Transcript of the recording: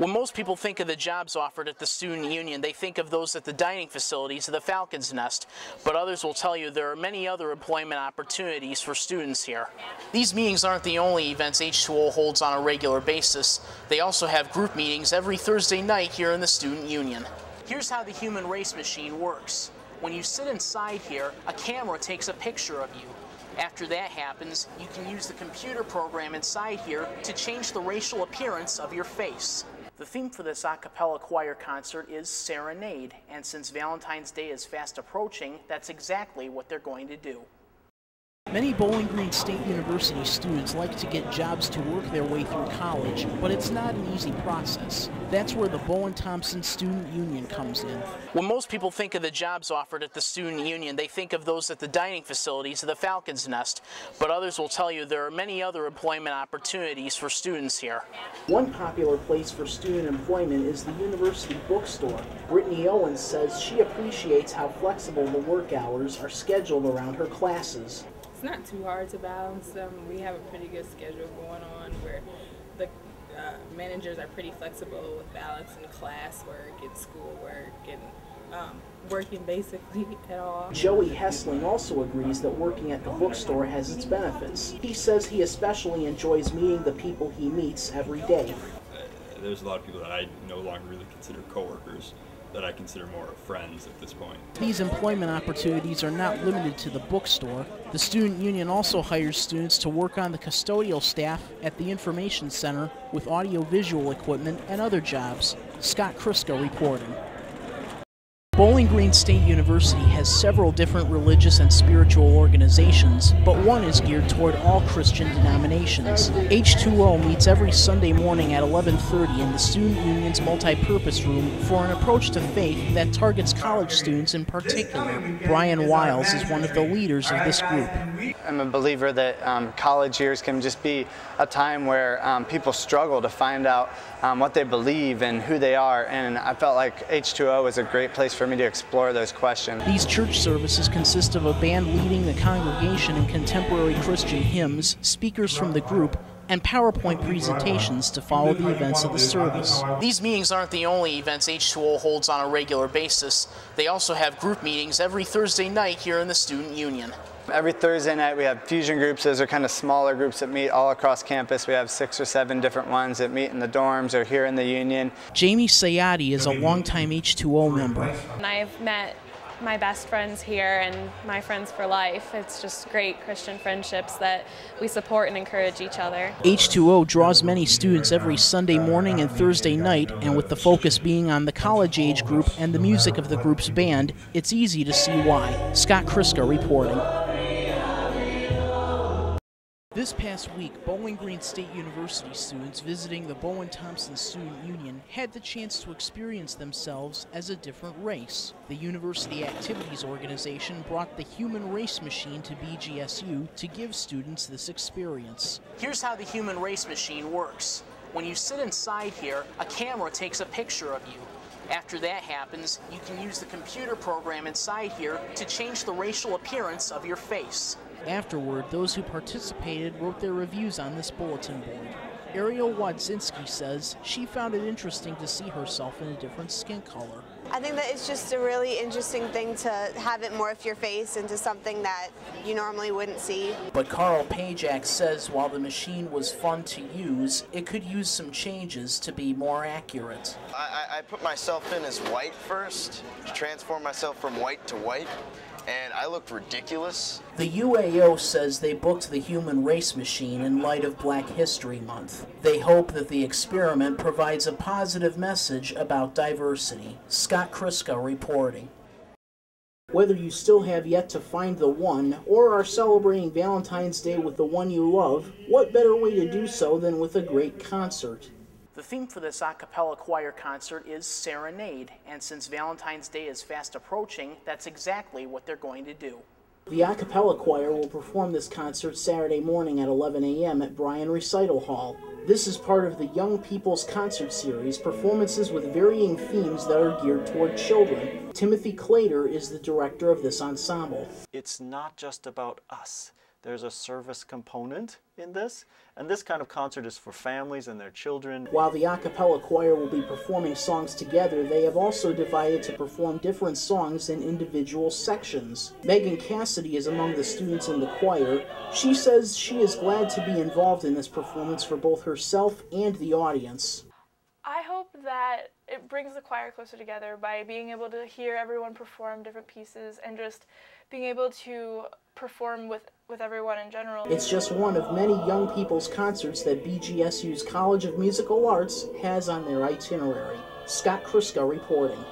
When most people think of the jobs offered at the Student Union, they think of those at the dining facilities of the Falcon's Nest, but others will tell you there are many other employment opportunities for students here. These meetings aren't the only events H2O holds on a regular basis. They also have group meetings every Thursday night here in the Student Union. Here's how the human race machine works. When you sit inside here, a camera takes a picture of you. After that happens, you can use the computer program inside here to change the racial appearance of your face. The theme for this a cappella choir concert is Serenade, and since Valentine's Day is fast approaching, that's exactly what they're going to do. Many Bowling Green State University students like to get jobs to work their way through college, but it's not an easy process. That's where the Bowen-Thompson Student Union comes in. When most people think of the jobs offered at the Student Union, they think of those at the dining facilities of the Falcon's Nest, but others will tell you there are many other employment opportunities for students here. One popular place for student employment is the university bookstore. Brittany Owens says she appreciates how flexible the work hours are scheduled around her classes. It's not too hard to balance. We have a pretty good schedule going on where the managers are pretty flexible with balancing classwork and schoolwork and working basically at all. Joey Hessling also agrees that working at the bookstore has its benefits. He says he especially enjoys meeting the people he meets every day. There's a lot of people that I no longer really consider coworkers, that I consider more friends at this point. These employment opportunities are not limited to the bookstore. The Student Union also hires students to work on the custodial staff at the Information Center with audio-visual equipment and other jobs. Scott Kriska reporting. Bowling Green State University has several different religious and spiritual organizations, but one is geared toward all Christian denominations. H2O meets every Sunday morning at 11:30 in the Student Union's multi-purpose room for an approach to faith that targets college students in particular. Brian Wiles is one of the leaders of this group. I'm a believer that college years can just be a time where people struggle to find out what they believe and who they are, and I felt like H2O was a great place for me to explore those questions. These church services consist of a band leading the congregation in contemporary Christian hymns, speakers from the group, and PowerPoint presentations to follow the events of the service. These meetings aren't the only events H2O holds on a regular basis. They also have group meetings every Thursday night here in the Student Union. Every Thursday night we have fusion groups. Those are kind of smaller groups that meet all across campus. We have 6 or 7 different ones that meet in the dorms or here in the union. Jamie Sayati is a longtime H2O member. And I've met my best friends here and my friends for life. It's just great Christian friendships that we support and encourage each other. H2O draws many students every Sunday morning and Thursday night, and with the focus being on the college age group and the music of the group's band, it's easy to see why. Scott Kriska reporting. This past week, Bowling Green State University students visiting the Bowen-Thompson Student Union had the chance to experience themselves as a different race. The University Activities Organization brought the human race machine to BGSU to give students this experience. Here's how the human race machine works. When you sit inside here, a camera takes a picture of you. After that happens, you can use the computer program inside here to change the racial appearance of your face. Afterward, those who participated wrote their reviews on this bulletin board. Ariel Wadzinski says she found it interesting to see herself in a different skin color. I think that it's just a really interesting thing to have it morph your face into something that you normally wouldn't see. But Carl Pajak says while the machine was fun to use, it could use some changes to be more accurate. I put myself in as white first, to transform myself from white to white, and I looked ridiculous. The UAO says they booked the human race machine in light of Black History Month. They hope that the experiment provides a positive message about diversity. Scott Kriska reporting. Whether you still have yet to find the one, or are celebrating Valentine's Day with the one you love, what better way to do so than with a great concert? The theme for this a cappella choir concert is Serenade, and since Valentine's Day is fast approaching, that's exactly what they're going to do. The a cappella choir will perform this concert Saturday morning at 11 a.m. at Bryan Recital Hall. This is part of the Young People's Concert Series, performances with varying themes that are geared toward children. Timothy Clater is the director of this ensemble. It's not just about us. There's a service component in this, and this kind of concert is for families and their children. While the a cappella choir will be performing songs together, they have also divided to perform different songs in individual sections. Megan Cassidy is among the students in the choir. She says she is glad to be involved in this performance for both herself and the audience. I hope that it brings the choir closer together by being able to hear everyone perform different pieces and just being able to perform with everyone in general. It's just one of many young people's concerts that BGSU's College of Musical Arts has on their itinerary. Scott Kriska reporting.